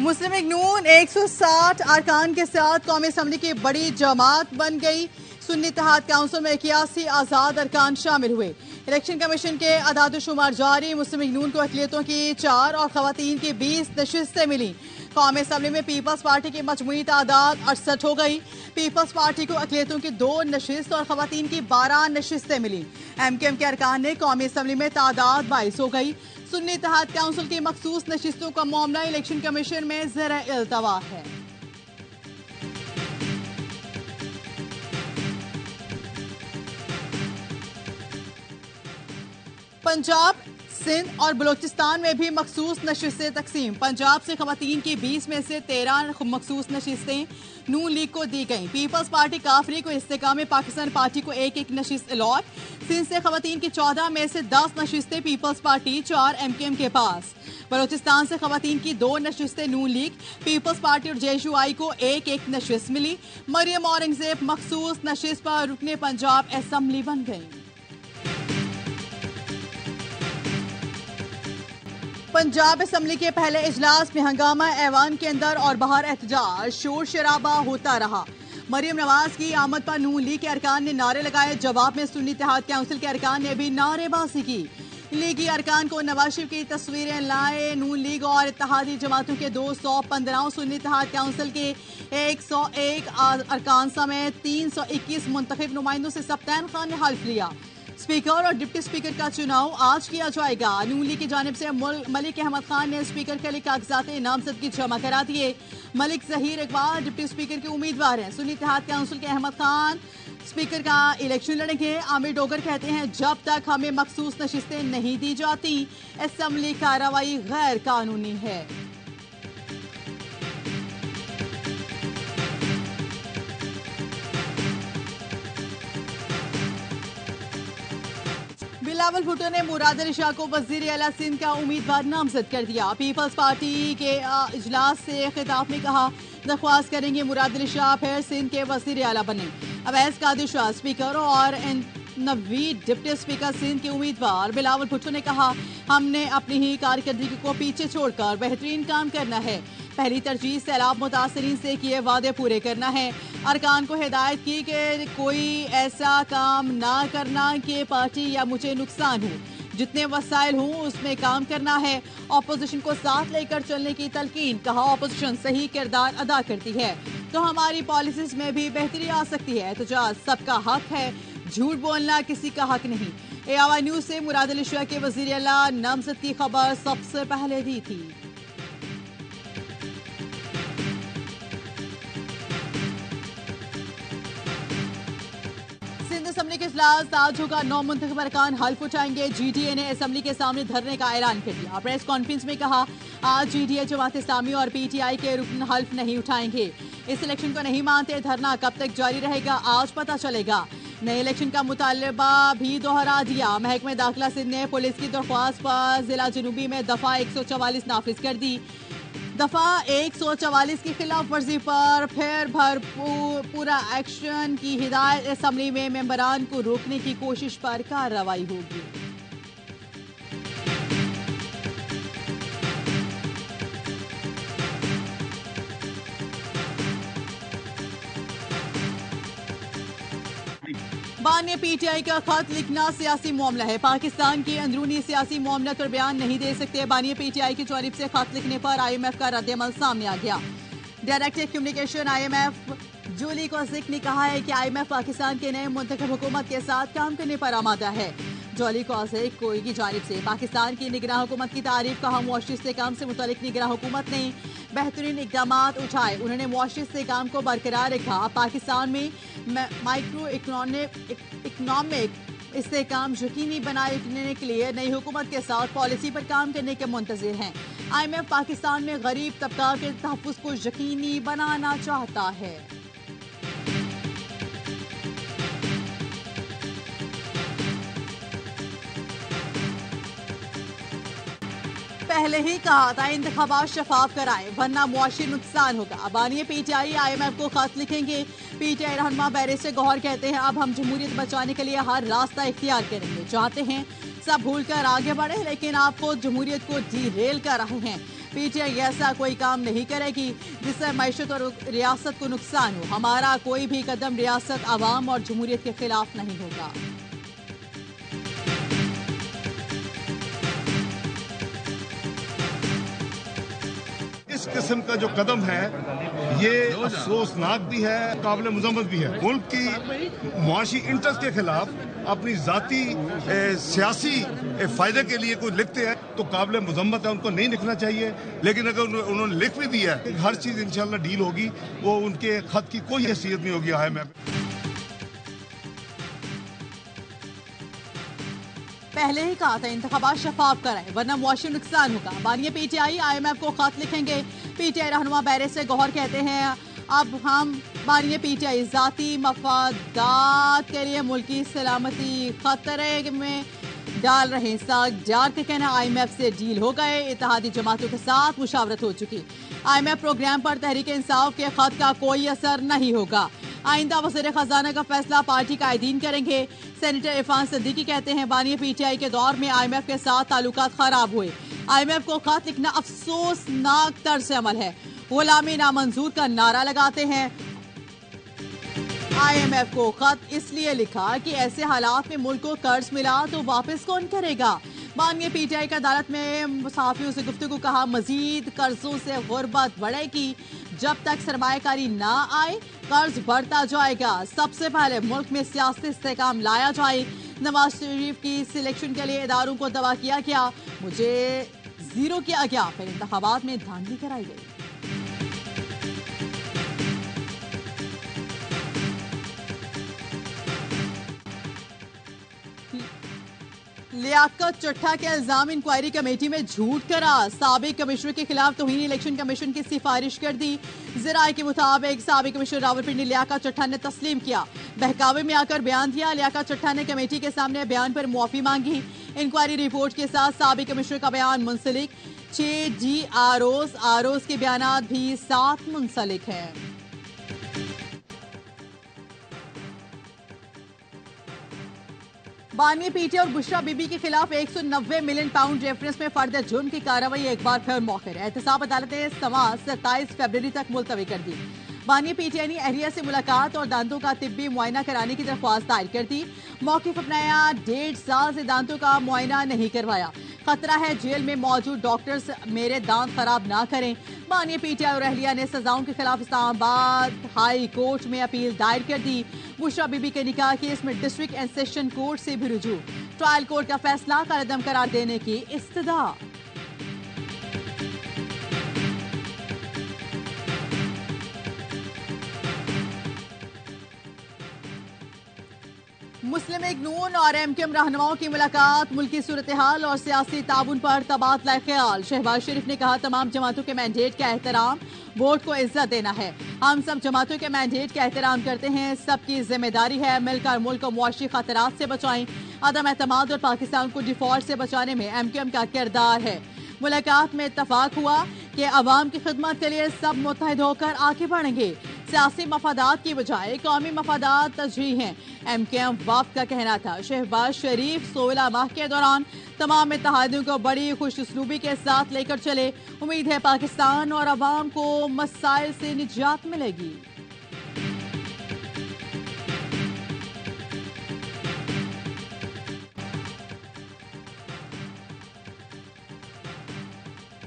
مسلم league نون 160 ارکان کے ساتھ قومی اسمبلی کی بڑی جماعت بن گئی۔ سنی اتحاد کونسل میں 81 آزاد ارکان شامل ہوئے۔ الیکشن کمیشن کے اعداد و شمار جاری۔ مسلم لیگ نون کو اقلیتوں کی 4 اور خواتین کی 20 نشستیں ملی۔ قومی اسمبلی میں پیپلز پارٹی کی مجموعی تعداد 68 ہو گئی۔ پیپلز پارٹی کو اقلیتوں کی 2 نشست اور خواتین کی 12 نشستیں ملی۔ ایم کیو ایم کے ارکان نے قومی اسمبلی میں تعداد 22 ہو گئی۔ سنی اتحاد کونسل کی مخصوص نشستوں کا معاملہ الیکشن کمیشن میں زیر التوا ہے۔ پنجاب، سندھ اور بلوچستان میں بھی مخصوص نشستیں تقسیم۔ پنجاب سے خواتین کی 20 میں سے 13 مخصوص نشستیں نون لیگ کو دی گئیں۔ پیپلز پارٹی کافری کو استحکام پاکستان پارٹی کو 1 نشست الاٹ۔ سندھ سے خواتین کی 14 میں سے 10 نشستیں Peoples Party, 4 M Q M کے پاس۔ بلوچستان سے خواتین کی 2 نشستیں نون لیگ، پیپلز پارٹی اور جے یو آئی کو 1 نشست ملی۔ مریم اورنگزیب مخصوص نشست پر رکن پنجاب اسمبلی بن گئیں۔ پنجاب اسمبلی کے پہلے اجلاس میں ہنگامہ، ایوان کے اندر اور باہر احتجاج، شور شرابہ ہوتا رہا۔ مریم نواز کی آمد پر نون لیگ کے ارکان نے نعرے لگائے۔ جواب میں سنی اتحاد کونسل کے ارکان نے بھی نعرے بازی کی۔ لیگی ارکان کو نواز شریف کی تصویریں لائے۔ نون لیگ اور اتحادی جماعتوں کے 215، سنی اتحاد کونسل کے 101 ارکان سمیت 321 منتخب نمائندوں سے سبطین خان نے حلف لیا۔ اسپیکر اور ڈپٹی اسپیکر کا چناؤ آج کیا جائے گا۔ نون لیگ کی جانب سے ملک احمد خان نے اسپیکر کے لیے کاغذات نامزدگی جمع کرا دیے۔ ملک ظہیر اقبال ڈپٹی اسپیکر کے امیدوار ہیں۔ سنی اتحاد کونسل کے احمد خان اسپیکر کا الیکشن لڑیں گے۔ عامر ڈوگر کہتے ہیں جب تک ہمیں مخصوص نشستیں نہیں دی جاتی اسمبلی کارروائی غیر قانونی ہے۔ بلاول بھٹو نے مراد علی شاہ کو وزیر اعلیٰ سندھ کا امیدوار نامزد کر دیا۔ پیپلز پارٹی کے اجلاس سے خطاب میں کہا درخواست کریں گے مراد علی شاہ پھر سندھ کے وزیر اعلیٰ بنے۔ اویس قادر شاہ اسپیکر اور نوید ڈپٹی اسپیکر سندھ کے امیدوار۔ بلاول بھٹو نے کہا ہم نے اپنی ہی کارکردگی کو پیچھے چھوڑ کر بہترین کام کرنا ہے۔ پہلی ترجیح سیلاب متاثرین سے کیے وعدے پورے کرنا ہے۔ ارکان کو ہدایت کی کہ کوئی ایسا کام نہ کرنا کہ پارٹی یا مجھے نقصان ہو۔ جتنے وسائل ہوں اس میں کام کرنا ہے۔ اپوزیشن کو ساتھ لے کر چلنے کی تلقین۔ کہا اپوزیشن صحیح کردار ادا کرتی ہے تو ہماری پالیسیز میں بھی بہتری آ سکتی ہے۔ احتجاج سب کا حق ہے، جھوٹ بولنا کسی کا حق نہیں۔ ARY نیوز سے مراد علی شاہ کے وزیر اعلیٰ نامزد کی خبر سب سے پہلے دی تھی۔ اسمبلی کے اجلاس آج ہوگا۔ 9 منتخب ارکان حلف اٹھائیں گے۔ جی ڈی اے نے اسمبلی کے سامنے دھرنے کا اعلان کر دیا۔ پریس کانفرنس میں کہا آج G D A, Jamaat Islami اور پی ٹی آئی کے رکن حلف نہیں اٹھائیں گے۔ اس الیکشن کو نہیں مانتے، دھرنا کب تک جاری رہے گا آج پتہ چلے گا۔ نئے الیکشن کا مطالبہ بھی دوہرا دیا۔ محکمہ داخلہ سندھ نے پولیس کی درخواست پر ضلع جنوبی میں دفعہ 144 نافذ کر دی۔ دفعہ 144 کی خلاف ورزی پر پھر پورا ایکشن کی ہدایت۔ اسمبلی میں ممبران کو روکنے کی کوشش پر کارروائی ہوگی۔ بانیہ پی ٹی آئی کا خط لکھنا سیاسی معاملہ ہے، پاکستان کی اندرونی سیاسی معاملات پر بیان نہیں دے سکتے۔ بانیہ پی ٹی آئی کی جانب سے خط لکھنے پر آئی ایم ایف کا رد عمل سامنے آ گیا۔ Director communication I M F Julie Kozack نے کہا ہے کہ آئی ایم ایف پاکستان کے نئے منتخب حکومت کے ساتھ کام کرنے پر آمادہ ہے۔ جولی کوزک کی جانب سے پاکستان کی نگراں حکومت کی تعریف۔ کہا معاشی استحکام سے متعلق نگراں حکومت نے بہترین اقدامات اٹھائے۔ انہوں نے معاشی استحکام کو برقرار رکھا۔ پاکستان میں مائکرو اکنامک استحکام یقینی بنانے کے لیے نئی حکومت کے ساتھ پالیسی پر کام کرنے کے منتظر ہیں۔ آئی ایم ایف پاکستان میں غریب طبقہ کے تحفظ کو یقینی بنانا چاہتا ہے۔ پہلے ہی کہا تھا انتخابات شفاف کرائیں ورنہ معاشی نقصان ہوگا۔ بانیہ P T I M M F خط لکھیں گے۔ پی ٹی آئی رہنما بیرسٹر گوہر کہتے ہیں اب ہم جمہوریت بچانے کے لیے ہر راستہ اختیار کریں گے۔ چاہتے ہیں سب بھول کر آگے بڑھے لیکن آپ خود جمہوریت کو ڈی ریل کر رہے ہیں۔ پی ٹی آئی ایسا کوئی کام نہیں کرے گی جس سے معیشت اور ریاست کو نقصان ہو. ہمارا کوئی بھی قدم ریاست، عوام اور جمہوریت کے خلاف نہیں ہوگا. اس قسم کا جو قدم ہے یہ افسوسناک بھی ہے، قابل مذمت بھی ہے. ملک کی معاشی انٹرسٹ کے خلاف اپنی ذاتی سیاسی فائدے کے لیے کوئی لکھتے ہیں تو قابل مذمت ہے، ان کو نہیں لکھنا چاہیے. لیکن اگر انہوں نے لکھ بھی دیا ہے، ہر چیز انشاءاللہ ڈیل ہوگی، وہ ان کے خط کی کوئی حیثیت نہیں ہوگی. پہلے ہی کہا تھا انتخابات شفاف کرائیں ورنہ معاشی نقصان ہوگا. بانی پی ٹی آئی IMF کو خط لکھیں گے. پی ٹی آئی رہنما بیرسٹر گوہر کہتے ہیں اب ہم بانی پی ٹی آئی ذاتی مفادات کے لیے ملکی سلامتی خطرے میں ڈال رہے ہیں. ساکھ ڈار کا کہنا IMF سے ڈیل ہو گئے، اتحادی جماعتوں کے ساتھ مشاورت ہو چکی. IMF پروگرام پر تحریک انصاف کے خط کا کوئی اثر نہیں ہوگا. آئندہ وزیر خزانہ کا فیصلہ پارٹی قائدین کریں گے. سینیٹر عرفان صدیقی کہتے ہیں بانی پی ٹی آئی کے دور میں IMF کے ساتھ تعلقات خراب ہوئے. IMF کو خط لکھنا افسوسناک طرز عمل ہے. غلامی نامنظور کا نعرہ لگاتے ہیں. IMF کو خط اس لیے لکھا کہ ایسے حالات میں ملک کو قرض ملا تو واپس کون کرے گا. بانی پی ٹی آئی کا عدالت میں صحافیوں سے گفتگو کہا مزید قرضوں سے غربت بڑھے گی. جب تک سرمایہ کاری نہ آئے قرض بڑھتا جائے گا. سب سے پہلے ملک میں سیاسی استحکام لایا جائے. نواز شریف کی سلیکشن کے لیے اداروں کو دعویٰ کیا گیا، مجھے زیرو کیا گیا، پھر انتخابات میں دھاندلی کرائی گئی. لیاقت چٹھا کے الزام انکوائری کمیٹی میں جھوٹ کرا. سابق کمشنر کے خلاف توہین الیکشن کمیشن کی سفارش کر دی. ذرائع کے مطابق سابق کمشنر راولپنڈی لیاقت چٹھا نے تسلیم کیا، بہکاوے میں آ کر بیان دیا. لیاقت چٹھا نے کمیٹی کے سامنے بیان پر معافی مانگی. انکوائری رپورٹ کے ساتھ سابق کمشنر کا بیان منسلک. 6 DROs کے بیانات بھی ساتھ منسلک ہیں. بانی پی ٹی اور بشرا بی بی کے خلاف 190 ملین پاؤنڈ ریفرنس میں فرد جرم کی کارروائی ایک بار پھر مؤخر. احتساب عدالت نے سماعت 27 فروری تک ملتوی کر دی. بانی پی ٹی آئی نے اہلیہ سے ملاقات اور دانتوں کا طبی معائنہ کرانے کی درخواست دائر کر دی. موقف اپنایا، 1.5 سال سے دانتوں کا معائنہ نہیں کروایا. خطرہ ہے جیل میں موجود ڈاکٹرز میرے دانت خراب نہ کریں. بانی پی ٹی آئی اور اہلیہ نے سزاؤں کے خلاف اسلام آباد ہائی کورٹ میں اپیل دائر کر دی. بشرا بی بی کے نکاح کیس میں ڈسٹرکٹ اینڈ سیشن کورٹ سے بھی رجوع. ٹرائل کورٹ کا فیصلہ کالعدم قرار دینے کی استدعا. مسلم لیگ نون اور MQM رہنماؤں کی ملاقات. ملکی صورتحال اور سیاسی تعاون پر تبادلہ خیال. شہباز شریف نے کہا تمام جماعتوں کے مینڈیٹ کا احترام، ووٹ کو عزت دینا ہے. ہم سب جماعتوں کے مینڈیٹ کا احترام کرتے ہیں، سب کی ذمہ داری ہے مل کر ملک کو معاشی خطرات سے بچائیں. عدم اعتماد اور پاکستان کو ڈیفالٹ سے بچانے میں MQM کا کردار ہے. ملاقات میں اتفاق ہوا کہ عوام کی خدمت کے لیے سب متحد ہو کر آگے بڑھیں گے. سیاسی مفادات کی بجائے قومی مفادات ترجیح ہیں، MQM وفد کا کہنا تھا. شہباز شریف 16 ماہ کے دوران تمام اتحادیوں کو بڑی خوش اسلوبی کے ساتھ لے کر چلے. امید ہے پاکستان اور عوام کو مسائل سے نجات ملے گی.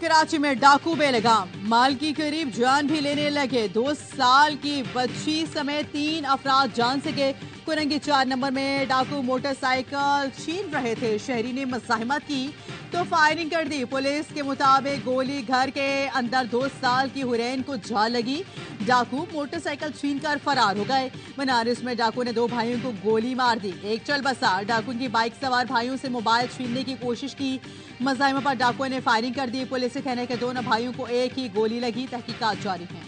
کراچی میں ڈاکو بے لگام، مال کی قریب جان بھی لینے لگے. 2 سال کی بچی سمیت 3 افراد جان سے گئے. کرنگی 4 نمبر میں ڈاکو موٹر سائیکل چھین رہے تھے. شہری نے مزاحمت کی تو فائرنگ کر دی. پولیس کے مطابق گولی گھر کے اندر 2 سال کی حرین کو جا لگی. ڈاکو موٹر سائیکل چھین کر فرار ہو گئے. بنارس میں ڈاکو نے 2 بھائیوں کو گولی مار دی. ایک چل بسا ڈاکو کی بائک سوار بھائیوں سے موبائل چھیننے کی کوشش کی. مزاحمت پر ڈاکو نے فائرنگ کر دی. پولیس سے کہنے کہ دونوں بھائیوں کو ایک ہی گولی لگی. تحقیقات جاری ہیں.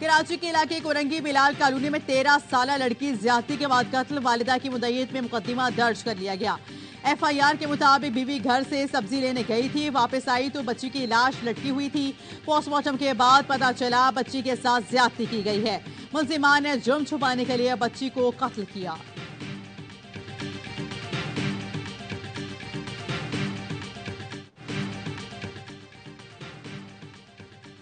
کراچی کے علاقے کورنگی بلال کالونی میں 13 سالہ لڑکی زیادتی کے بعد قتل. والدہ کی مدعیت میں مقدمہ درج کر لیا گیا. FIR کے مطابق بیوی گھر سے سبزی لینے گئی تھی. واپس آئی تو بچی کی لاش لٹکی ہوئی تھی. پوسٹ مارٹم کے بعد پتہ چلا بچی کے ساتھ زیادتی کی گئی ہے. ملزمان نے جرم چھپانے کے لیے بچی کو قتل کیا.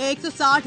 160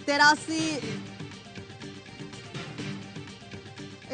83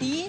3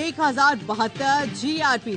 1072 GRP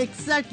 61